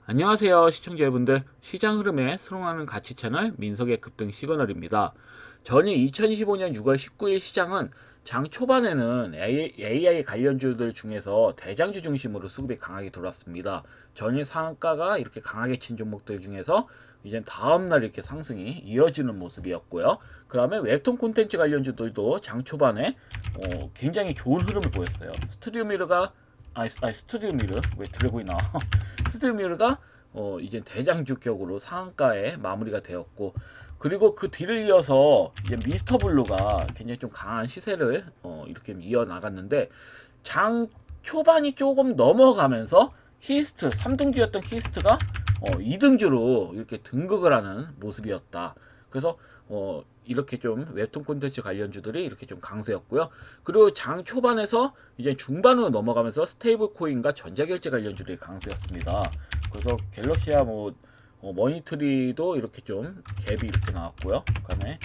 안녕하세요 시청자 여러분들, 시장 흐름에 수긍하는 가치 채널 민석의 급등 시그널입니다. 전일 2025년 6월 19일 시장은 장 초반에는 AI 관련주들 중에서 대장주 중심으로 수급이 강하게 들어왔습니다. 전일 상한가가 이렇게 강하게 친 종목들 중에서 이제 다음날 이렇게 상승이 이어지는 모습이었고요. 그 다음에 웹툰 콘텐츠 관련주들도 장 초반에 굉장히 좋은 흐름을 보였어요. 스튜디오 미러가 스튜디오 미러 왜 드래곤이 나와? 스튜디오 미러가 이제 대장주격으로 상한가에 마무리가 되었고, 그리고 그 뒤를 이어서 이제 미스터 블루가 굉장히 좀 강한 시세를 이렇게 이어 나갔는데, 장 초반이 조금 넘어가면서 히스트 3등주였던 히스트가 2등주로 이렇게 등극을 하는 모습이었다. 그래서 이렇게 좀 웹툰 콘텐츠 관련주들이 이렇게 좀 강세였고요. 그리고 장 초반에서 이제 중반으로 넘어가면서 스테이블 코인과 전자결제 관련주들이 강세였습니다. 그래서 갤럭시야 머니트리도 이렇게 좀 갭이 이렇게 나왔고요. 그다음에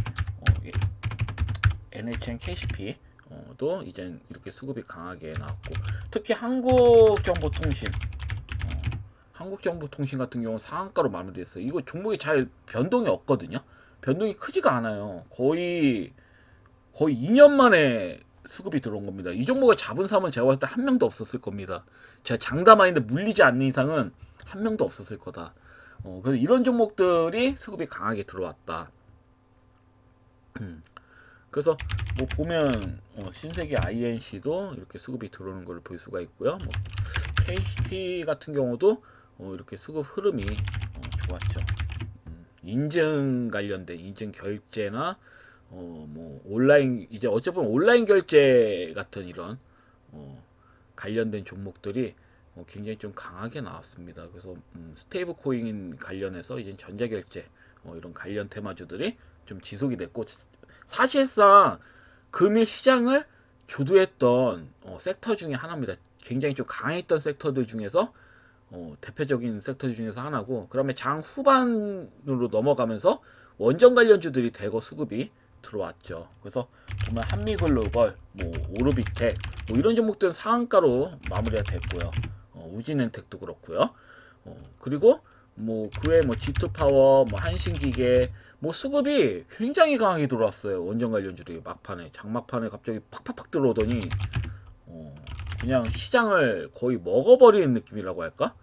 NHN KCP 도 이제 이렇게 수급이 강하게 나왔고, 특히 한국정보통신 같은 경우는 상한가로 마무리됐어요. 이거 종목이 잘 변동이 없거든요. 변동이 크지가 않아요. 거의 2년 만에 수급이 들어온 겁니다. 이 종목을 잡은 사람은 제가 봤을 때 한 명도 없었을 겁니다. 제가 장담하는데 물리지 않는 이상은 한 명도 없었을 거다. 그래서 이런 종목들이 수급이 강하게 들어왔다. 그래서 뭐 보면 신세계 INC도 이렇게 수급이 들어오는 걸 볼 수가 있고요. 뭐 KCT 같은 경우도 이렇게 수급 흐름이 좋았죠. 인증 관련된 인증 결제나 뭐 온라인, 이제 어쩌면 온라인 결제 같은 이런 관련된 종목들이 굉장히 좀 강하게 나왔습니다. 그래서 스테이블 코인 관련해서 이제 전자결제 이런 관련 테마주들이 좀 지속이 됐고, 사실상 금일 시장을 주도했던 섹터 중에 하나입니다. 굉장히 좀 강했던 섹터들 중에서 대표적인 섹터 중에서 하나고, 그다음에 장 후반으로 넘어가면서 원전 관련주들이 대거 수급이 들어왔죠. 그래서 보면 한미글로벌, 뭐 오르비텍, 뭐 이런 종목들은 상한가로 마무리가 됐고요. 우진엔텍도 그렇고요. 그리고 뭐 그외 뭐 G2파워, 뭐 한신기계, 뭐 수급이 굉장히 강하게 들어왔어요. 원전 관련주들이 막판에, 장막판에 갑자기 팍팍팍 들어오더니 그냥 시장을 거의 먹어버리는 느낌이라고 할까?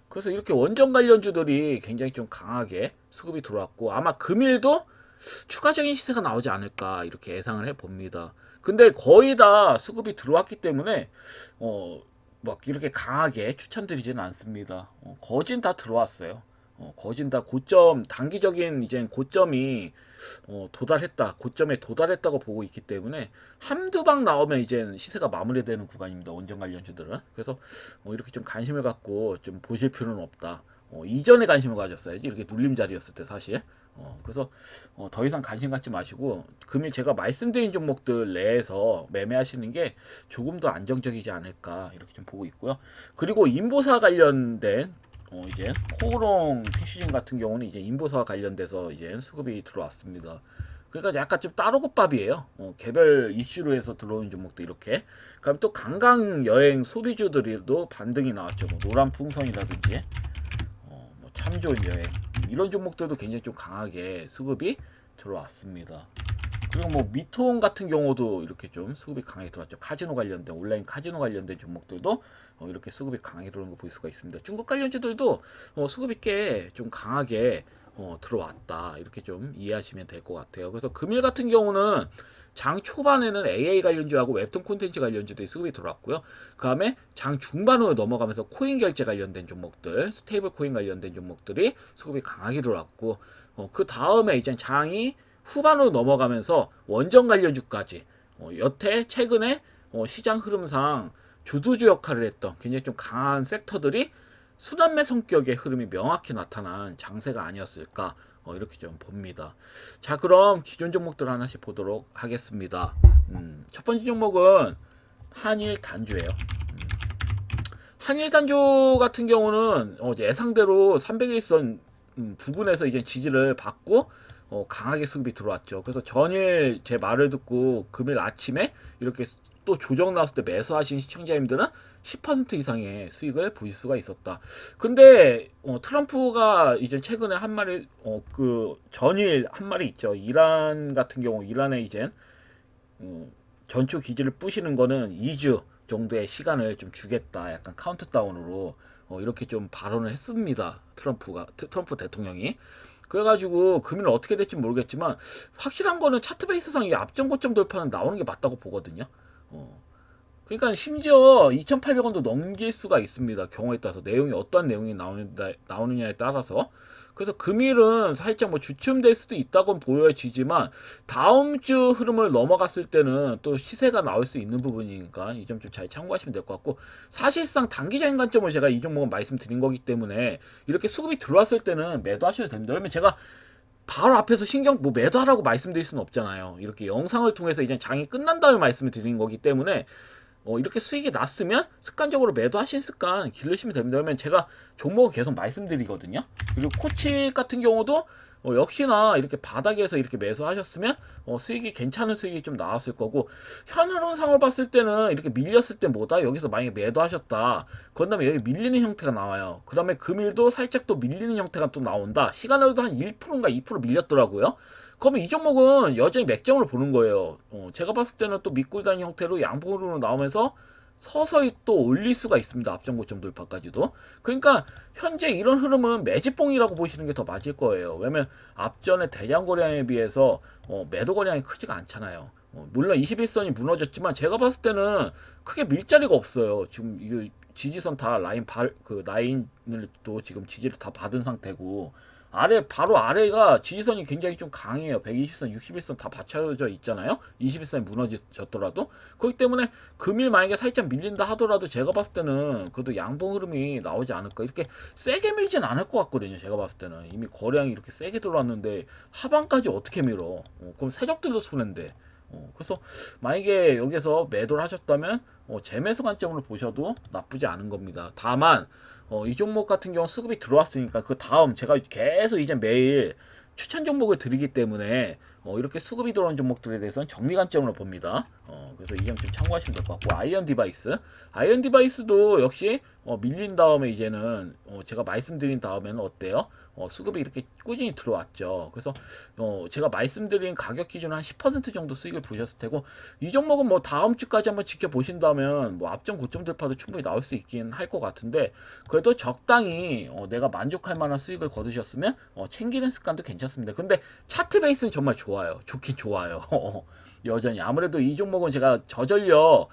그래서 이렇게 원전 관련주들이 굉장히 좀 강하게 수급이 들어왔고, 아마 금일도 추가적인 시세가 나오지 않을까 이렇게 예상을 해봅니다. 근데 거의 다 수급이 들어왔기 때문에 막 이렇게 강하게 추천드리지는 않습니다. 거진 다 들어왔어요. 거진 다 고점, 단기적인 이제 고점이 도달했다, 고점에 도달했다고 보고 있기 때문에 한두 방 나오면 이제 시세가 마무리되는 구간입니다. 원전 관련주들은. 그래서 이렇게 좀 관심을 갖고 좀 보실 필요는 없다. 이전에 관심을 가졌어야지, 이렇게 눌림 자리였을 때 사실. 그래서 더 이상 관심 갖지 마시고, 금일 제가 말씀드린 종목들 내에서 매매하시는 게 조금 더 안정적이지 않을까 이렇게 좀 보고 있고요. 그리고 인보사 관련된 이제 코오롱 티슈진 같은 경우는 이제 인보사와 관련돼서 이제 수급이 들어왔습니다. 그러니까 약간 좀 따로급밥이에요. 개별 이슈로 해서 들어오는 종목도 이렇게. 그럼 또 관광 여행 소비주들도 반등이 나왔죠. 뭐 노란풍선이라든지 뭐 참 좋은 여행, 이런 종목들도 굉장히 좀 강하게 수급이 들어왔습니다. 그리고 뭐 미통 같은 경우도 이렇게 좀 수급이 강하게 들어왔죠. 카지노 관련된, 온라인 카지노 관련된 종목들도 이렇게 수급이 강하게 들어오는 거 볼 수가 있습니다. 중국 관련주들도 수급이 꽤 좀 강하게 들어왔다 이렇게 좀 이해하시면 될 것 같아요. 그래서 금일 같은 경우는 장 초반에는 AI 관련주하고 웹툰 콘텐츠 관련주들이 수급이 들어왔고요. 그 다음에 장 중반으로 넘어가면서 코인 결제 관련된 종목들, 스테이블 코인 관련된 종목들이 수급이 강하게 들어왔고, 그 다음에 이제 장이 후반으로 넘어가면서 원전 관련주까지 여태 최근에 시장 흐름상 주도주 역할을 했던 굉장히 좀 강한 섹터들이 순환매 성격의 흐름이 명확히 나타난 장세가 아니었을까 이렇게 좀 봅니다. 자, 그럼 기존 종목들 하나씩 보도록 하겠습니다. 첫 번째 종목은 한일 단조예요. 한일 단조 같은 경우는 예상대로 301선 부근에서 이제 지지를 받고 강하게 수급이 들어왔죠. 그래서 전일 제 말을 듣고 금일 아침에 이렇게 또 조정 나왔을 때 매수하신 시청자님들은 10% 이상의 수익을 보실 수가 있었다. 근데 트럼프가 이제 최근에 한 마리 그 전일 한 마리 있죠. 이란 같은 경우 이란에 이제 전초 기지를 부시는 거는 2주 정도의 시간을 좀 주겠다. 약간 카운트다운으로 이렇게 좀 발언을 했습니다. 트럼프 대통령이. 그래가지고 금일 어떻게 될지 모르겠지만 확실한 거는 차트 베이스상 이 앞전 고점 돌파는 나오는 게 맞다고 보거든요. 어, 그러니까 심지어 2,800원도 넘길 수가 있습니다. 경우에 따라서 내용이 어떠한 내용이 나오느냐에 따라서. 그래서 금일은 살짝 뭐 주춤될 수도 있다고 보여지지만 다음 주 흐름을 넘어갔을 때는 또 시세가 나올 수 있는 부분이니까 이 점 좀 잘 참고하시면 될 것 같고, 사실상 단기적인 관점을 제가 이 종목은 말씀드린 거기 때문에 이렇게 수급이 들어왔을 때는 매도하셔도 됩니다. 왜냐면 제가 바로 앞에서 뭐 매도하라고 말씀드릴 수는 없잖아요. 이렇게 영상을 통해서 이제 장이 끝난 다음에 말씀을 드린 거기 때문에 이렇게 수익이 났으면 습관적으로 매도하신 습관 기르시면 됩니다. 그러면 제가 종목을 계속 말씀드리거든요. 그리고 코치 같은 경우도 역시나 이렇게 바닥에서 이렇게 매수하셨으면 수익이 괜찮은 수익이 좀 나왔을 거고, 현 흐름상을 봤을 때는 이렇게 밀렸을 때 뭐다? 여기서 만약에 매도하셨다. 그 다음에 여기 밀리는 형태가 나와요. 그 다음에 금일도 살짝 또 밀리는 형태가 또 나온다. 시간으로도 한 1%인가 2% 밀렸더라고요. 그러면 이 종목은 여전히 맥점을 보는 거예요. 제가 봤을 때는 또 밑골단 형태로 양봉으로 나오면서 서서히 또 올릴 수가 있습니다. 앞전 고점 돌파까지도. 그러니까 현재 이런 흐름은 매집봉이라고 보시는 게 더 맞을 거예요. 왜냐면 앞전에 대량 거래량에 비해서 매도 거래량이 크지가 않잖아요. 물론 21선이 무너졌지만 제가 봤을 때는 크게 밀 자리가 없어요. 지금 이거 지지선 다 라인을 또 지금 지지를 다 받은 상태고, 바로 아래가 지지선이 굉장히 좀 강해요. 120선, 61선 다 받쳐져 있잖아요. 21선이 무너졌더라도. 그렇기 때문에 금일 만약에 살짝 밀린다 하더라도 제가 봤을 때는 그래도 양봉 흐름이 나오지 않을까. 이렇게 세게 밀진 않을 것 같거든요. 제가 봤을 때는. 이미 거래량이 이렇게 세게 들어왔는데 하방까지 어떻게 밀어. 그럼 세력들도 손해인데. 그래서 만약에 여기서 매도를 하셨다면 재매수 관점으로 보셔도 나쁘지 않은 겁니다. 다만 이 종목 같은 경우 수급이 들어왔으니까 그 다음 제가 계속 이제 매일 추천 종목을 드리기 때문에 이렇게 수급이 들어온 종목들에 대해서는 정리 관점으로 봅니다. 그래서 이 점 좀 참고하시면 될 것 같고, 아이언 디바이스도 역시 밀린 다음에 이제는 제가 말씀드린 다음에는 어때요? 수급이 이렇게 꾸준히 들어왔죠. 그래서 제가 말씀드린 가격 기준 한 10% 정도 수익을 보셨을 테고, 이 종목은 뭐 다음 주까지 한번 지켜보신다면 뭐 앞점 고점 돌파도 충분히 나올 수 있긴 할 것 같은데, 그래도 적당히 내가 만족할 만한 수익을 거두셨으면 챙기는 습관도 괜찮습니다. 근데 차트 베이스는 정말 좋아요. 좋긴 좋아요. 여전히 아무래도 이 종목은 제가 저전력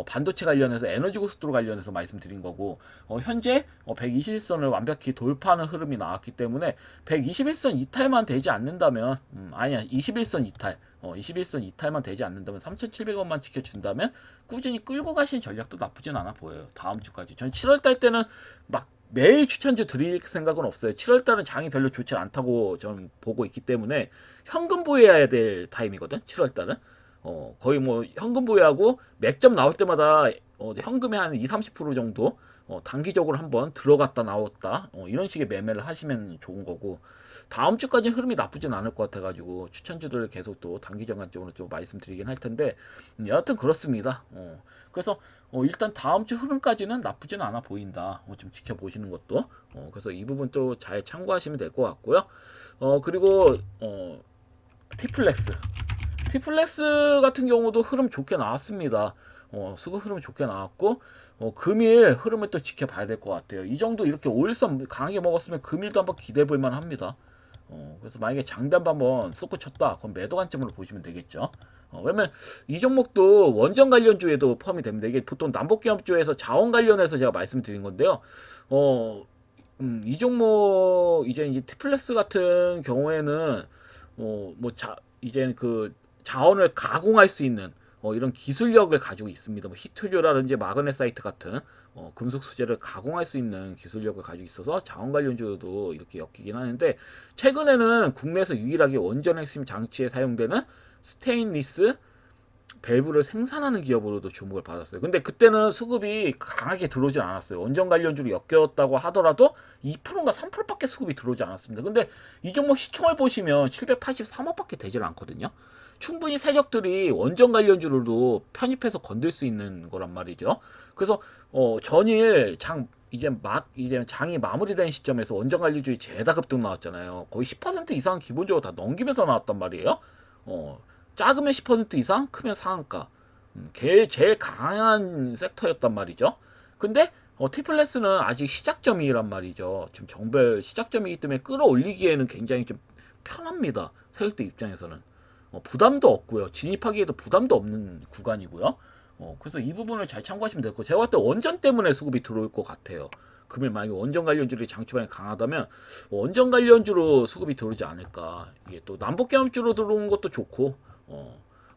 반도체 관련해서 에너지 고속도로 관련해서 말씀드린 거고, 현재 121선을 완벽히 돌파하는 흐름이 나왔기 때문에 121선 이탈만 되지 않는다면, 아니야, 21선 이탈 21선 이탈만 되지 않는다면 3,700원만 지켜준다면 꾸준히 끌고 가시는 전략도 나쁘진 않아 보여요. 다음 주까지. 전 7월달 때는 막 매일 추천주 드릴 생각은 없어요. 7월달은 장이 별로 좋지 않다고 저는 보고 있기 때문에 현금 보유해야 될 타임이거든. 7월달은 거의 뭐 현금 보유하고 맥점 나올 때마다 현금의 한 2-30% 정도 단기적으로 한번 들어갔다 나왔다 이런 식의 매매를 하시면 좋은 거고, 다음 주까지는 흐름이 나쁘진 않을 것 같아가지고 추천주들을 계속 또 단기적 관점으로 좀 말씀드리긴 할 텐데, 여하튼 그렇습니다. 그래서 일단 다음 주 흐름까지는 나쁘진 않아 보인다. 좀 지켜보시는 것도. 그래서 이 부분 또 잘 참고하시면 될 것 같고요. 그리고 티플렉스 같은 경우도 흐름 좋게 나왔습니다. 수급 흐름 좋게 나왔고, 금일 흐름을 또 지켜봐야 될 것 같아요. 이 정도 이렇게 5일선 강하게 먹었으면 금일도 한번 기대해 볼 만합니다. 그래서 만약에 장단도 한번 쏟고 쳤다, 그럼 매도 관점으로 보시면 되겠죠. 왜냐면 이 종목도 원전 관련주에도 포함이 됩니다. 이게 보통 남북기업주에서 자원 관련해서 제가 말씀드린 건데요. 이 종목 이제 티플렉스 같은 경우에는 이제 그 자원을 가공할 수 있는 이런 기술력을 가지고 있습니다. 뭐 히토류라든지 마그네사이트 같은 금속 수재를 가공할 수 있는 기술력을 가지고 있어서 자원 관련주도 이렇게 엮이긴 하는데, 최근에는 국내에서 유일하게 원전 핵심 장치에 사용되는 스테인리스 밸브를 생산하는 기업으로도 주목을 받았어요. 근데 그때는 수급이 강하게 들어오진 않았어요. 원전 관련주로 엮였다고 하더라도 2%인가 3%밖에 수급이 들어오지 않았습니다. 근데 이 종목 시총을 보시면 783억밖에 되질 않거든요. 충분히 세력들이 원전 관련주로도 편입해서 건들 수 있는 거란 말이죠. 그래서 전일 이제 장이 마무리된 시점에서 원전 관리주의 죄다 급등 나왔잖아요. 거의 10% 이상 기본적으로 다 넘기면서 나왔단 말이에요. 작으면 10% 이상, 크면 상한가. 제일 강한 섹터였단 말이죠. 근데 티플레스는 아직 시작점이란 말이죠. 지금 정별 시작점이기 때문에 끌어올리기에는 굉장히 좀 편합니다. 세력들 입장에서는 부담도 없고요. 진입하기에도 부담도 없는 구간이고요. 그래서 이 부분을 잘 참고하시면 될 거고, 제가 봤을 때 원전 때문에 수급이 들어올 것 같아요. 금일 만약에 원전 관련주들이 장초반에 강하다면 원전 관련주로 수급이 들어오지 않을까. 이게 또 남북 경합주로 들어오는 것도 좋고,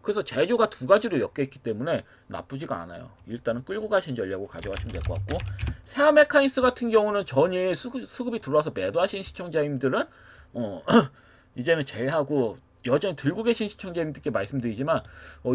그래서 제조가 두 가지로 엮여 있기 때문에 나쁘지가 않아요. 일단은 끌고 가신 전략으로 가져가시면 될 것 같고, 세아 메카니스 같은 경우는 전일 수급이 들어와서 매도하신 시청자님들은 이제는 제외하고 여전히 들고 계신 시청자님들께 말씀드리지만,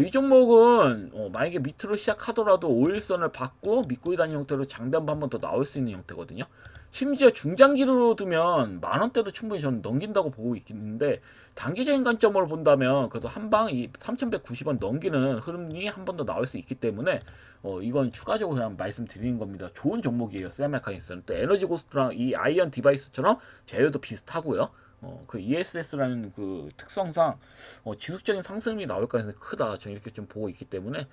이 종목은 만약에 밑으로 시작하더라도 5일선을 받고 믿고 있다는 형태로 장단부 한 번 더 나올 수 있는 형태거든요. 심지어 중장기로 두면 만원대도 충분히 저는 넘긴다고 보고 있는데, 단기적인 관점으로 본다면 그래도 한방 이 3190원 넘기는 흐름이 한 번 더 나올 수 있기 때문에 이건 추가적으로 그냥 말씀드리는 겁니다. 좋은 종목이에요. 세아메카니스는 또 에너지 고스트랑 이 아이언 디바이스처럼 재료도 비슷하고요. 그 ESS라는 그 특성상 지속적인 상승이 나올 가능성이 크다. 저는 이렇게 좀 보고 있기 때문에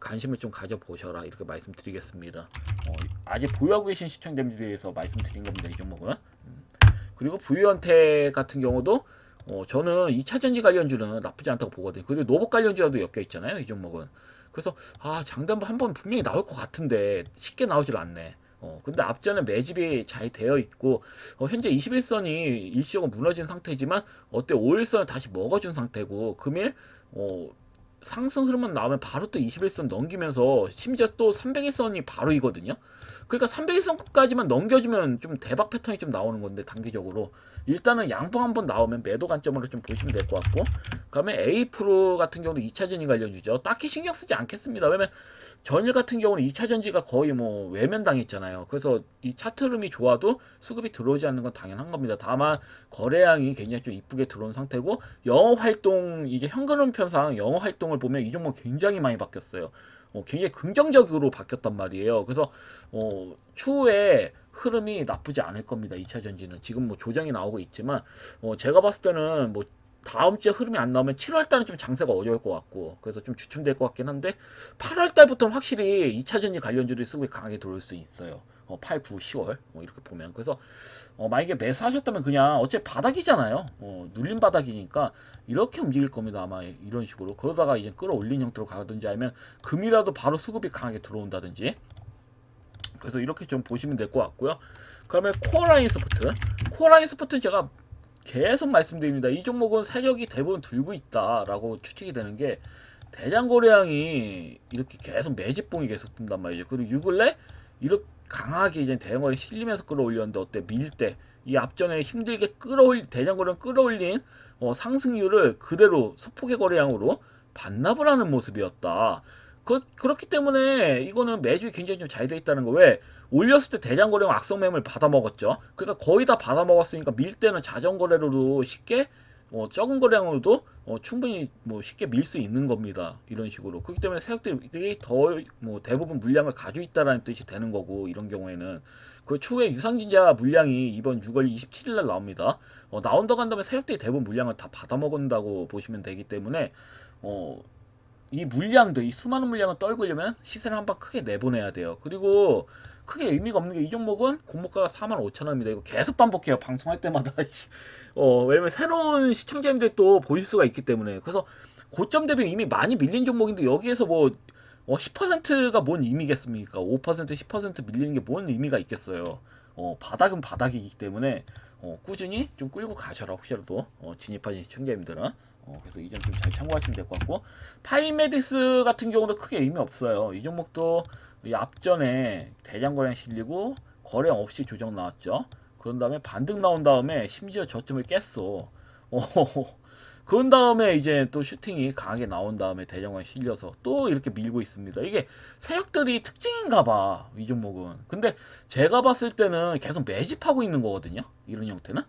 관심을 좀 가져보셔라, 이렇게 말씀드리겠습니다. 아직 보유하고 계신 시청자분들에 대해서 말씀드린 겁니다. 이 종목은. 그리고 부유연태 같은 경우도 저는 2차전지 관련주는 나쁘지 않다고 보거든요. 그리고 노복 관련주라도 엮여 있잖아요. 이 종목은. 그래서 장단부 한번 분명히 나올 것 같은데 쉽게 나오질 않네. 근데 앞전에 매집이 잘 되어 있고, 현재 21선이 일시적으로 무너진 상태지만, 5일선을 다시 먹어준 상태고, 금일, 상승 흐름만 나오면 바로 또 21선 넘기면서, 심지어 또 300일선이 바로이거든요. 그러니까 300일선까지만 넘겨주면 좀 대박 패턴이 좀 나오는 건데, 단기적으로. 일단은 양봉 한번 나오면 매도 관점으로 좀 보시면 될 것 같고, 그 다음에 A 프로 같은 경우도 2차전지 관련주죠. 딱히 신경 쓰지 않겠습니다. 왜냐면 전일 같은 경우는 2차전지가 거의 뭐 외면당했잖아요. 그래서 이 차트 흐름이 좋아도 수급이 들어오지 않는 건 당연한 겁니다. 다만 거래량이 굉장히 좀 이쁘게 들어온 상태고, 영어 활동, 이제 현금 편상 영어 활동을 보면 이 종목 굉장히 많이 바뀌었어요. 굉장히 긍정적으로 바뀌었단 말이에요. 그래서 추후에 흐름이 나쁘지 않을 겁니다. 2차 전지는 지금 뭐 조정이 나오고 있지만, 제가 봤을 때는 뭐 다음 주에 흐름이 안 나오면 7월 달은 좀 장세가 어려울 것 같고, 그래서 좀 주춤될 것 같긴 한데, 8월 달부터는 확실히 2차 전지 관련주들이 수급이 강하게 들어올 수 있어요. 8, 9, 10월 이렇게 보면. 그래서 만약에 매수하셨다면 그냥 어차피 바닥이잖아요. 눌린 바닥이니까 이렇게 움직일 겁니다. 아마 이런 식으로. 그러다가 이제 끌어올린 형태로 가든지, 아니면 금이라도 바로 수급이 강하게 들어온다든지. 그래서 이렇게 좀 보시면 될 것 같고요. 그다음에 코어라인 소프트. 코어라인 소프트는 제가 계속 말씀드립니다. 이 종목은 세력이 대부분 들고 있다라고 추측이 되는 게, 대장 거래량이 이렇게 계속 매집봉이 계속 뜬단 말이죠. 그리고 유근래 이렇게 강하게 이제 대장 거래 실리면서 끌어올렸는데, 밀 때 이 앞전에 힘들게 대장 거래량 끌어올린 상승률을 그대로 소폭의 거래량으로 반납을 하는 모습이었다. 그렇기 때문에 이거는 매집이 굉장히 좀 잘 돼 있다는 거. 왜? 올렸을 때 대장 거래량 악성 매물 받아 먹었죠. 그러니까 거의 다 받아 먹었으니까 밀 때는 자전 거래로도 쉽게, 적은 거래량으로도 충분히 뭐 쉽게 밀 수 있는 겁니다. 이런 식으로. 그렇기 때문에 세력들이 더 뭐 대부분 물량을 가지고 있다라는 뜻이 되는 거고, 이런 경우에는 그 추후에 유상증자 물량이 이번 6월 27일 날 나옵니다. 나온다고 한다면 세력들이 대부분 물량을 다 받아 먹는다고 보시면 되기 때문에, 이 물량들, 이 수많은 물량을 떨구려면 시세를 한번 크게 내보내야 돼요. 그리고 크게 의미가 없는 게, 이 종목은 공모가가 45,000원입니다. 이거 계속 반복해요. 방송할 때마다. 왜냐면 새로운 시청자님들 또 보실 수가 있기 때문에. 그래서 고점 대비 이미 많이 밀린 종목인데, 여기에서 뭐 10%가 뭔 의미겠습니까? 5%, 10% 밀리는 게 뭔 의미가 있겠어요. 바닥은 바닥이기 때문에 꾸준히 좀 끌고 가셔라. 혹시라도 진입하신 시청자님들은. 그래서 이 점 좀 잘 참고하시면 될 것 같고, 파이메디스 같은 경우도 크게 의미 없어요. 이 종목도 이 앞전에 대장 거래량 실리고 거래량 없이 조정 나왔죠. 그런 다음에 반등 나온 다음에 심지어 저점을 깼어. 그런 다음에 이제 또 슈팅이 강하게 나온 다음에 대장 거래량 실려서 또 이렇게 밀고 있습니다. 이게 세력들이 특징인가 봐, 이 종목은. 근데 제가 봤을 때는 계속 매집하고 있는 거거든요. 이런 형태는.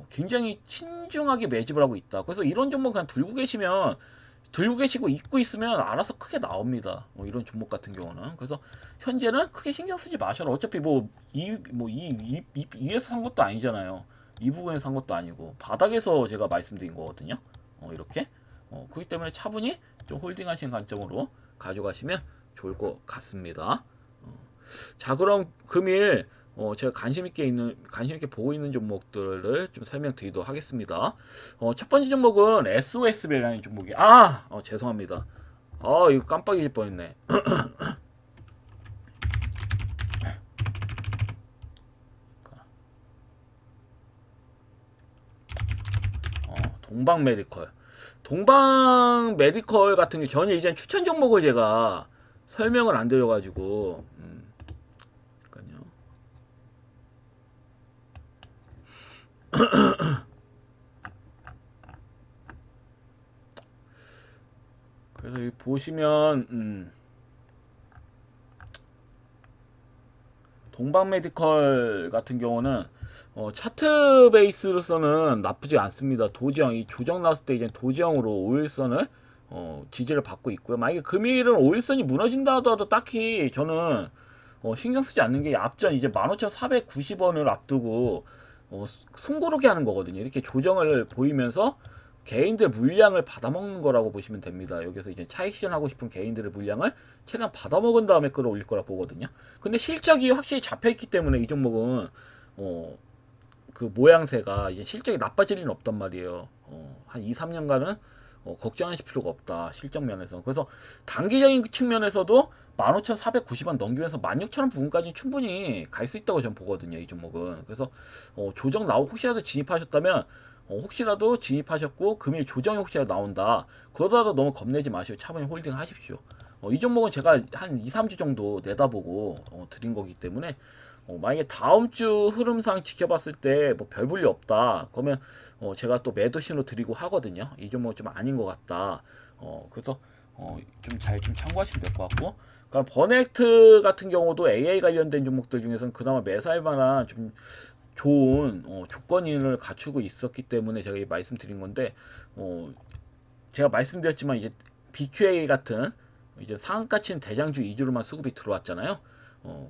굉장히 신중하게 매집을 하고 있다. 그래서 이런 종목 그냥 들고 계시면 들고 계시고 입고 있으면 알아서 크게 나옵니다. 이런 종목 같은 경우는. 그래서 현재는 크게 신경 쓰지 마셔라. 어차피 이 위에서 산 것도 아니잖아요. 이 부분에서 산 것도 아니고 바닥에서 제가 말씀드린 거거든요. 이렇게. 그렇기 때문에 차분히 좀 홀딩하시는 관점으로 가져가시면 좋을 것 같습니다. 자, 그럼 금일 제가 관심 있게 보고 있는 종목들을 좀 설명드리도록 하겠습니다. 첫 번째 종목은 SOS밸이라는 종목이 죄송합니다. 이거 깜빡일 뻔했네. 동방 메디컬. 동방 메디컬 같은 게 전혀 이제 추천 종목을 제가 설명을 안 드려가지고 잠깐요. 그래서 여기 보시면 동방 메디컬 같은 경우는 차트 베이스로서는 나쁘지 않습니다. 도지형, 이 조정 나왔을 때 이제 도지형으로 5일선을 지지를 받고 있고요. 만약에 금일은 5일선이 무너진다 하더라도 딱히 저는 신경 쓰지 않는 게 앞전 이제 15,490원을 앞두고 숨고르게 하는 거거든요. 이렇게 조정을 보이면서 개인들 물량을 받아먹는 거라고 보시면 됩니다. 여기서 이제 차익 실현하고 싶은 개인들의 물량을 최대한 받아먹은 다음에 끌어올릴 거라 보거든요. 근데 실적이 확실히 잡혀있기 때문에 이 종목은 그 모양새가 이제 실적이 나빠질 리는 없단 말이에요. 한 2, 3년간은 걱정하실 필요가 없다. 실적 면에서. 그래서 단기적인 측면에서도 15,490원 넘기면서 16,000원 부분까지 충분히 갈 수 있다고 저는 보거든요. 이 종목은. 그래서 조정 나오고 혹시라도 진입하셨다면 혹시라도 진입하셨고 금일 조정이 혹시라도 나온다. 그러다도 너무 겁내지 마시고 차분히 홀딩 하십시오. 이 종목은 제가 한 2, 3주 정도 내다보고 드린 거기 때문에 만약에 다음 주 흐름상 지켜봤을 때 뭐 별 볼일 없다. 그러면 제가 또 매도 신호 드리고 하거든요. 이 종목은 좀 아닌 것 같다. 그래서 좀 잘 좀 참고하시면 될 것 같고. 그러니까 버넥트 같은 경우도 AI 관련된 종목들 중에서는 그나마 매수할 만한 좀 좋은 조건을 갖추고 있었기 때문에 제가 말씀드린 건데 제가 말씀드렸지만 이제 BQA 같은 이제 상한가 친 대장주 위주로만 수급이 들어왔잖아요.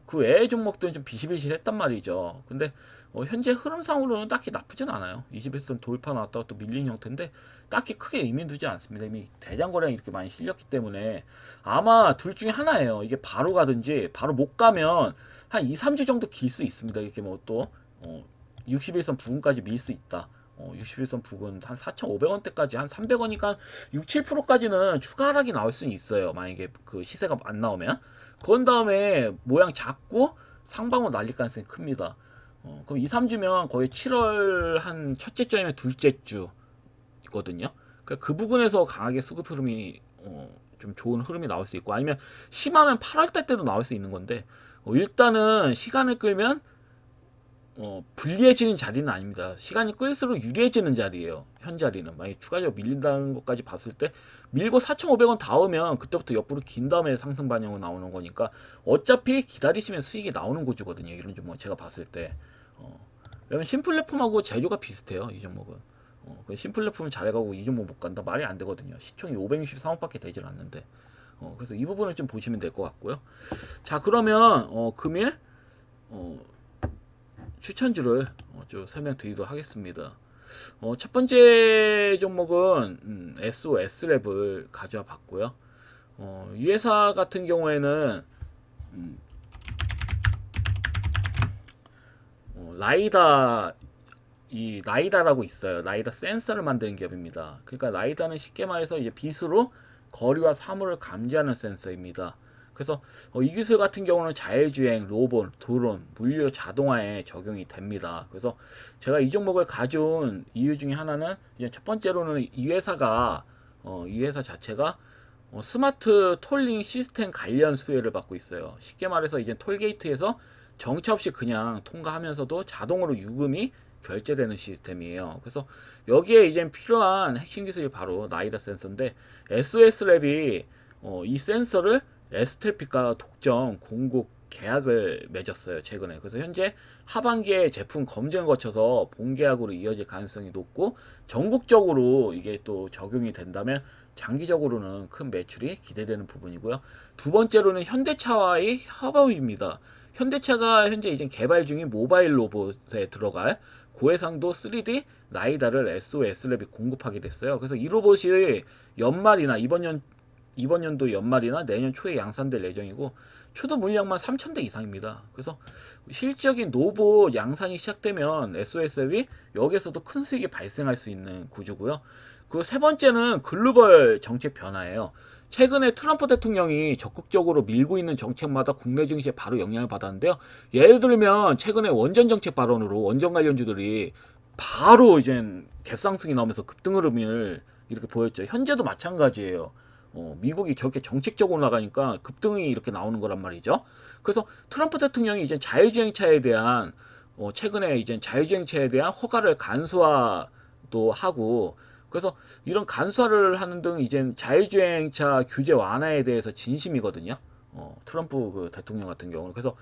그 외의 종목들은 좀 비실비실했단 말이죠. 근데 현재 흐름상으로는 딱히 나쁘진 않아요. 21선 돌파 나왔다가 또 밀린 형태인데 딱히 크게 의미 두지 않습니다. 이미 대장 거래량이 이렇게 많이 실렸기 때문에 아마 둘 중에 하나예요. 이게 바로 가든지 바로 못 가면 한 2, 3주 정도 길 수 있습니다. 이렇게 뭐 또 61선 부근까지 밀 수 있다. 61선 부근 한 4,500원대까지 한 300원이니까 6, 7%까지는 추가 하락이 나올 수는 있어요. 만약에 그 시세가 안 나오면. 그런 다음에 모양 작고 상방으로 날릴 가능성이 큽니다. 그럼 2, 3주면 거의 7월 한 첫째 주면 둘째 주거든요. 그러니까 그 부분에서 강하게 수급 흐름이 좀 좋은 흐름이 나올 수 있고 아니면 심하면 8월달 때도 나올 수 있는 건데 일단은 시간을 끌면 불리해지는 자리는 아닙니다. 시간이 끌수록 유리해지는 자리예요. 현 자리는. 만약에 추가적으로 밀린다는 것까지 봤을 때 밀고 4,500원 닿으면 그때부터 옆으로 긴 다음에 상승 반영으로 나오는 거니까 어차피 기다리시면 수익이 나오는 구조거든요. 이런 종목 제가 봤을 때. 왜냐면 신플랫폼하고 재료가 비슷해요. 이 종목은. 신플랫폼은 잘해가고 이 종목 못 간다. 말이 안 되거든요. 시총이 563억밖에 되질 않는데. 그래서 이 부분을 좀 보시면 될 것 같고요. 자, 그러면 금일 추천주를 좀 설명드리도록 하겠습니다. 첫 번째 종목은 SOS랩을 가져와 봤고요. 이 회사 같은 경우에는 라이다라고 있어요. 라이다 센서를 만드는 기업입니다. 그러니까 라이다는 쉽게 말해서 이제 빛으로 거리와 사물을 감지하는 센서입니다. 그래서 이 기술 같은 경우는 자율주행, 로봇, 드론, 물류 자동화에 적용이 됩니다. 그래서 제가 이 종목을 가져온 이유 중에 하나는 이제 첫 번째로는 이 회사 자체가 스마트 톨링 시스템 관련 수혜를 받고 있어요. 쉽게 말해서 이제 톨게이트에서 정차 없이 그냥 통과하면서도 자동으로 유금이 결제되는 시스템이에요. 그래서 여기에 이제 필요한 핵심 기술이 바로 라이다 센서인데 SOS랩이 이 센서를 S텔픽과 독점, 공급 계약을 맺었어요 최근에. 그래서 현재 하반기에 제품 검증을 거쳐서 본계약으로 이어질 가능성이 높고, 전국적으로 이게 또 적용이 된다면 장기적으로는 큰 매출이 기대되는 부분이고요. 두 번째로는 현대차와의 협업입니다. 현대차가 현재 이제 개발 중인 모바일 로봇에 들어갈 고해상도 3D 라이다를 SOS랩이 공급하게 됐어요. 그래서 이 로봇이 연말이나 이번 연도 연말이나 내년 초에 양산될 예정이고, 초도 물량만 3,000대 이상입니다. 그래서 실적인 노봇 양산이 시작되면 SOS랩이 여기에서도 큰 수익이 발생할 수 있는 구조고요. 그리고 세 번째는 글로벌 정책 변화예요. 최근에 트럼프 대통령이 적극적으로 밀고 있는 정책마다 국내 증시에 바로 영향을 받았는데요. 예를 들면 최근에 원전 정책 발언으로 원전 관련주들이 바로 이제 갭상승이 나오면서 급등 흐름을 이렇게 보였죠. 현재도 마찬가지예요. 미국이 저렇게 정책적으로 나가니까 급등이 이렇게 나오는 거란 말이죠. 그래서 트럼프 대통령이 이제 자율주행차에 대한 최근에 이제 자율주행차에 대한 허가를 간소화도 하고, 그래서 이런 간소화를 하는 등 이제 자율주행차 규제 완화에 대해서 진심이거든요. 트럼프 그 대통령 같은 경우는. 그래서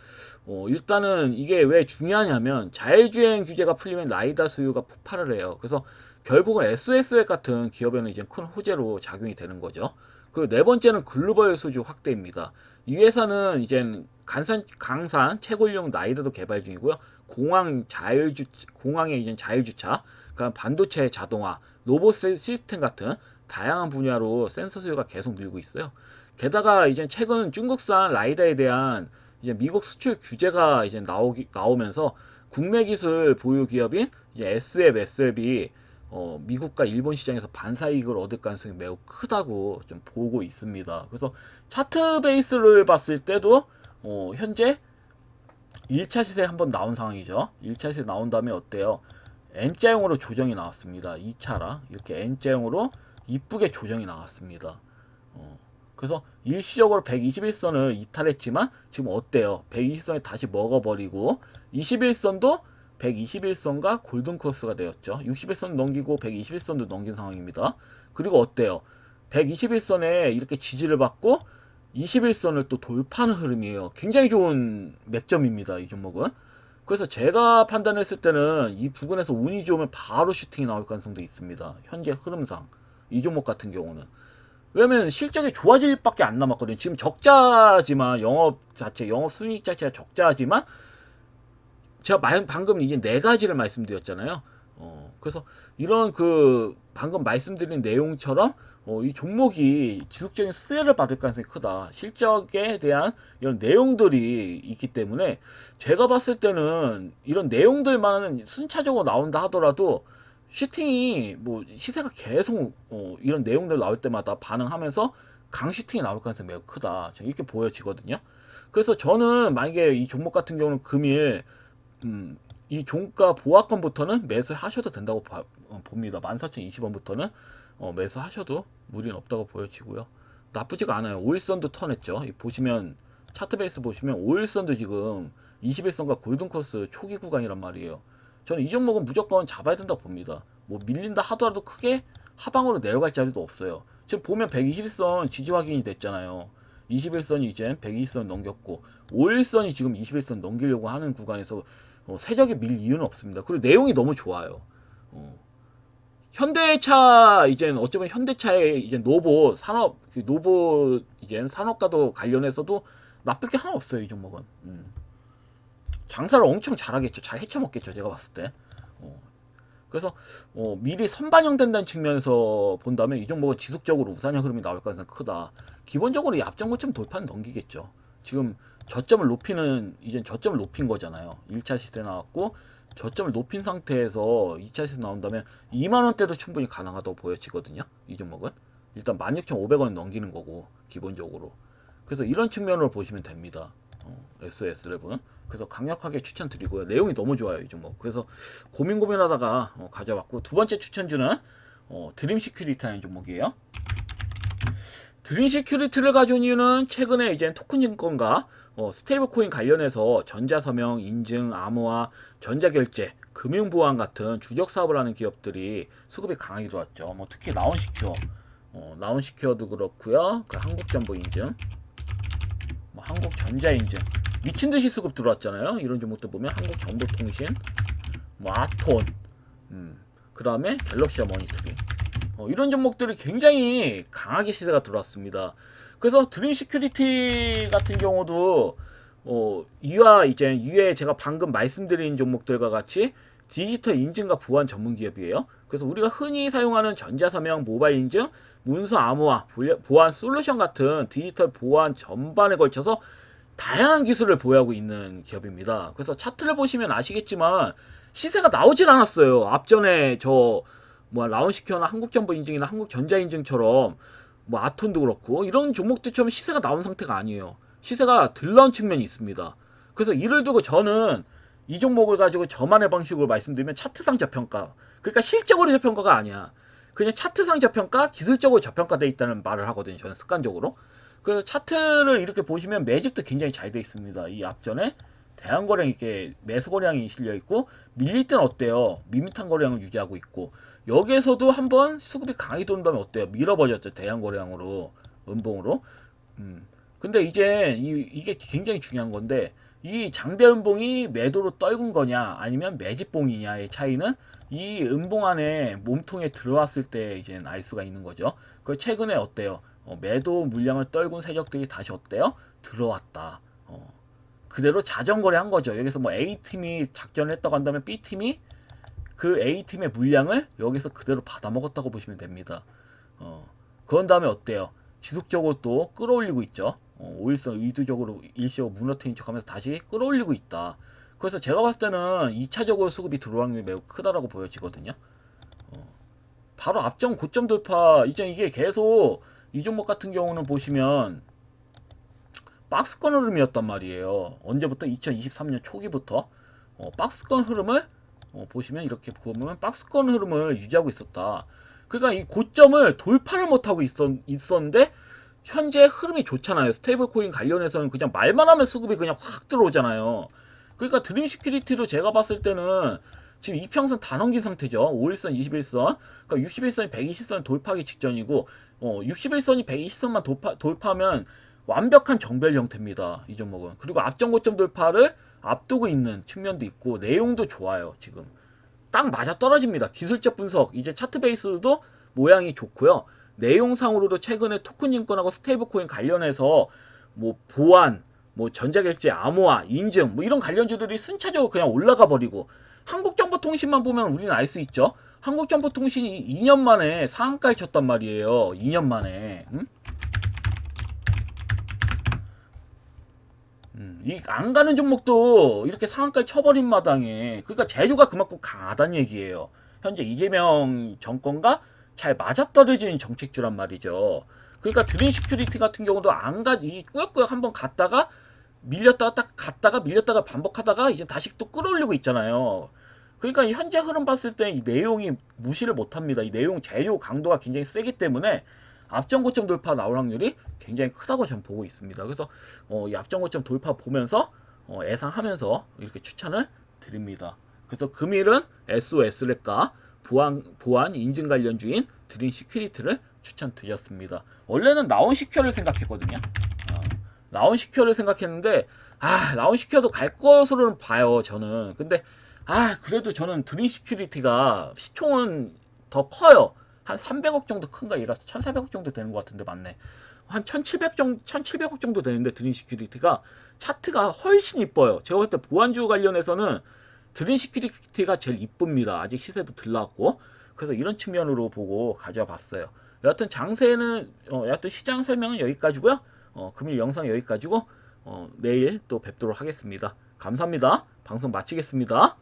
일단은 이게 왜 중요하냐면 자율주행 규제가 풀리면 라이다 수요가 폭발을 해요. 그래서 결국은 SOS 같은 기업에는 이제 큰 호재로 작용이 되는 거죠. 그리고 네 번째는 글로벌 수주 확대입니다. 이 회사는 이제 강산 채굴용 라이더도 개발 중이고요. 공항의 이제 자율주차, 그러니까 반도체 자동화, 로봇 시스템 같은 다양한 분야로 센서 수요가 계속 늘고 있어요. 게다가 이제 최근 중국산 라이다에 대한 이제 미국 수출 규제가 이제 나오면서 국내 기술 보유 기업인 이제 SL이 미국과 일본 시장에서 반사이익을 얻을 가능성이 매우 크다고 좀 보고 있습니다. 그래서 차트 베이스를 봤을 때도 현재 1차 시세 한번 나온 상황이죠. 1차 시세 나온 다음에 어때요? N자형으로 조정이 나왔습니다. 2차라 이렇게 N자형으로 이쁘게 조정이 나왔습니다. 그래서 일시적으로 121선을 이탈했지만 지금 어때요? 120선에 다시 먹어버리고 21선도 121선과 골든크로스가 되었죠. 61선 넘기고 121선도 넘긴 상황입니다. 그리고 어때요? 121선에 이렇게 지지를 받고 21선을 또 돌파하는 흐름이에요. 굉장히 좋은 맥점입니다. 이 종목은. 그래서 제가 판단했을 때는 이 부근에서 운이 좋으면 바로 슈팅이 나올 가능성도 있습니다. 현재 흐름상 이 종목 같은 경우는. 왜냐면 실적이 좋아질 밖에 안 남았거든요. 지금 적자지만 영업 순이익 자체가 적자지만 제가 방금 이제 네 가지를 말씀드렸잖아요. 그래서 이런 그 방금 말씀드린 내용처럼 이 종목이 지속적인 수혜를 받을 가능성이 크다. 실적에 대한 이런 내용들이 있기 때문에 제가 봤을 때는 이런 내용들만 순차적으로 나온다 하더라도 슈팅이 뭐 시세가 계속 이런 내용들 나올 때마다 반응하면서 강슈팅이 나올 가능성이 매우 크다. 이렇게 보여지거든요. 그래서 저는 만약에 이 종목 같은 경우는 금일 이 종가 보합권부터는 매수하셔도 된다고 봅니다. 14,020원부터는 매수하셔도 무리는 없다고 보여지고요. 나쁘지가 않아요. 5일선도 턴했죠. 보시면 차트 베이스 보시면 5일선도 지금 21선과 골든코스 초기 구간이란 말이에요. 저는 이 종목은 무조건 잡아야 된다고 봅니다. 뭐 밀린다 하더라도 크게 하방으로 내려갈 자리도 없어요. 지금 보면 121선 지지 확인이 됐잖아요. 21선이 이제 120선 넘겼고 5일선이 지금 21선 넘기려고 하는 구간에서 세적이 밀 이유는 없습니다. 그리고 내용이 너무 좋아요. 현대차 이제 어쩌면 현대차의 이제 노봇 산업 노봇 이제 산업과도 관련해서도 나쁠 게 하나 없어요. 이 종목은. 장사를 엄청 잘하겠죠. 잘 헤쳐먹겠죠. 제가 봤을 때. 그래서 미리 선반영된다는 측면에서 본다면 이 종목은 지속적으로 우상향 흐름이 나올 가능성이 크다. 기본적으로 이 앞전 고점 돌파는 넘기겠죠. 지금 저점을 높인 거잖아요. 1차 시세 나왔고 저점을 높인 상태에서 2차 시세 나온다면 2만원대도 충분히 가능하다고 보여지거든요. 이 종목은. 일단 16,500원 넘기는 거고 기본적으로. 그래서 이런 측면으로 보시면 됩니다. SOS랩은. 그래서 강력하게 추천드리고요. 내용이 너무 좋아요. 이 종목. 그래서 고민하다가 가져왔고, 두 번째 추천주는 드림 시큐리티라는 종목이에요. 드림 시큐리티를 가져온 이유는 최근에 이제 토큰 증권과 스테이블 코인 관련해서 전자서명, 인증, 암호화, 전자결제, 금융보안 같은 주력 사업을 하는 기업들이 수급이 강하게 들어왔죠. 뭐 특히 나온시큐어도 그렇고요. 그 한국정보인증, 뭐 한국전자인증, 미친듯이 수급 들어왔잖아요. 이런 종목들 보면 한국정보통신, 뭐 아톤, 그 다음에 갤럭시와 모니터링, 이런 종목들이 굉장히 강하게 시세가 들어왔습니다. 그래서 드림 시큐리티 같은 경우도 이와 이제 위에 제가 방금 말씀드린 종목들과 같이 디지털 인증과 보안 전문 기업이에요. 그래서 우리가 흔히 사용하는 전자서명, 모바일 인증, 문서 암호화, 보안 솔루션 같은 디지털 보안 전반에 걸쳐서 다양한 기술을 보유하고 있는 기업입니다. 그래서 차트를 보시면 아시겠지만 시세가 나오질 않았어요. 앞전에 라운시큐어나 한국정보인증이나 한국전자인증처럼 뭐 아톤도 그렇고 이런 종목들처럼 시세가 나온 상태가 아니에요. 시세가 들러온 측면이 있습니다. 그래서 이를 두고 저는 이 종목을 가지고 저만의 방식으로 말씀드리면 차트상 저평가, 그러니까 실적으로 저평가가 아니야. 그냥 차트상 저평가, 기술적으로 저평가되어 있다는 말을 하거든요. 저는 습관적으로. 그래서 차트를 이렇게 보시면 매집도 굉장히 잘 되어 있습니다. 이 앞전에 대한거래량 이렇게 매수거래량이 실려 있고 밀릴 땐 어때요? 밋밋한 거래량을 유지하고 있고 여기에서도 한번 수급이 강하게 돈다면 어때요? 밀어버렸죠. 대한거래량으로, 음봉으로. 근데 이제 이게 굉장히 중요한 건데 이 장대 음봉이 매도로 떨군 거냐 아니면 매집봉이냐의 차이는 이 음봉 안에 몸통에 들어왔을 때 이제 알 수가 있는 거죠. 그 최근에 어때요? 매도 물량을 떨군 세력들이 다시 어때요? 들어왔다. 그대로 자전거래 한 거죠. 여기서 뭐 A팀이 작전을 했다고 한다면 B팀이 그 A팀의 물량을 여기서 그대로 받아먹었다고 보시면 됩니다. 그런 다음에 어때요? 지속적으로 또 끌어올리고 있죠. 5일선 의도적으로 일시적으로 무너뜨린 척하면서 다시 끌어올리고 있다. 그래서 제가 봤을 때는 2차적으로 수급이 들어오는 게 매우 크다라고 보여지거든요. 바로 앞전 고점 돌파, 이제 이게 계속 이 종목 같은 경우는 보시면 박스권 흐름이었단 말이에요. 언제부터? 2023년 초기부터 박스권 흐름을 보시면 이렇게 보면 박스권 흐름을 유지하고 있었다. 그러니까 이 고점을 돌파를 못하고 있었는데 현재 흐름이 좋잖아요. 스테이블 코인 관련해서는 그냥 말만 하면 수급이 그냥 확 들어오잖아요. 그러니까 드림 시큐리티도 제가 봤을 때는 지금 이평선 다 넘긴 상태죠. 5일선, 21선. 그러니까 61선이 120선 돌파하기 직전이고 61선이 120선만 돌파하면 완벽한 정별 형태입니다. 이 종목은. 그리고 앞전 고점 돌파를 앞두고 있는 측면도 있고 내용도 좋아요. 지금 딱 맞아 떨어집니다. 기술적 분석, 이제 차트 베이스도 모양이 좋고요. 내용상으로도 최근에 토큰증권하고 스테이블코인 관련해서 뭐 보안, 뭐 전자결제, 암호화, 인증 뭐 이런 관련주들이 순차적으로 그냥 올라가 버리고 한국정보통신만 보면 우리는 알 수 있죠. 한국정보통신이 2년 만에 상한가를 쳤단 말이에요. 2년 만에. 이 안 가는 종목도 이렇게 상한가를 쳐버린 마당에 그러니까 재료가 그만큼 강하다는 얘기예요. 현재 이재명 정권과 잘 맞아떨어지는 정책주란 말이죠. 그러니까 드림 시큐리티 같은 경우도 이 꾸역꾸역 한번 갔다가 밀렸다가 딱 갔다가 밀렸다가 반복하다가 이제 다시 또 끌어올리고 있잖아요. 그러니까 현재 흐름 봤을 때 이 내용이 무시를 못합니다. 이 내용 재료 강도가 굉장히 세기 때문에 앞전 고점 돌파 나올 확률이 굉장히 크다고 저는 보고 있습니다. 그래서 이 앞전 고점 돌파 보면서 예상하면서 이렇게 추천을 드립니다. 그래서 금일은 SOS렉과 보안 인증 관련주인 드림 시큐리티를 추천드렸습니다. 원래는 나온 시큐어를 생각했거든요. 나온 시큐어를 생각했는데 나온 시큐어도 갈 것으로는 봐요. 저는. 근데 그래도 저는 드림 시큐리티가 시총은 더 커요. 한 300억 정도 큰가 얘가 1,400억 정도 되는 것 같은데 맞네. 한 1,700억 정도 되는데 드림 시큐리티가 차트가 훨씬 이뻐요. 제가 봤을 때 보안주 관련해서는 드림 시큐리티가 제일 이쁩니다. 아직 시세도 덜 나왔고. 그래서 이런 측면으로 보고 가져와 봤어요. 여하튼 장세는 여하튼 시장 설명은 여기까지고요. 금일 영상 여기까지고 내일 또 뵙도록 하겠습니다. 감사합니다. 방송 마치겠습니다.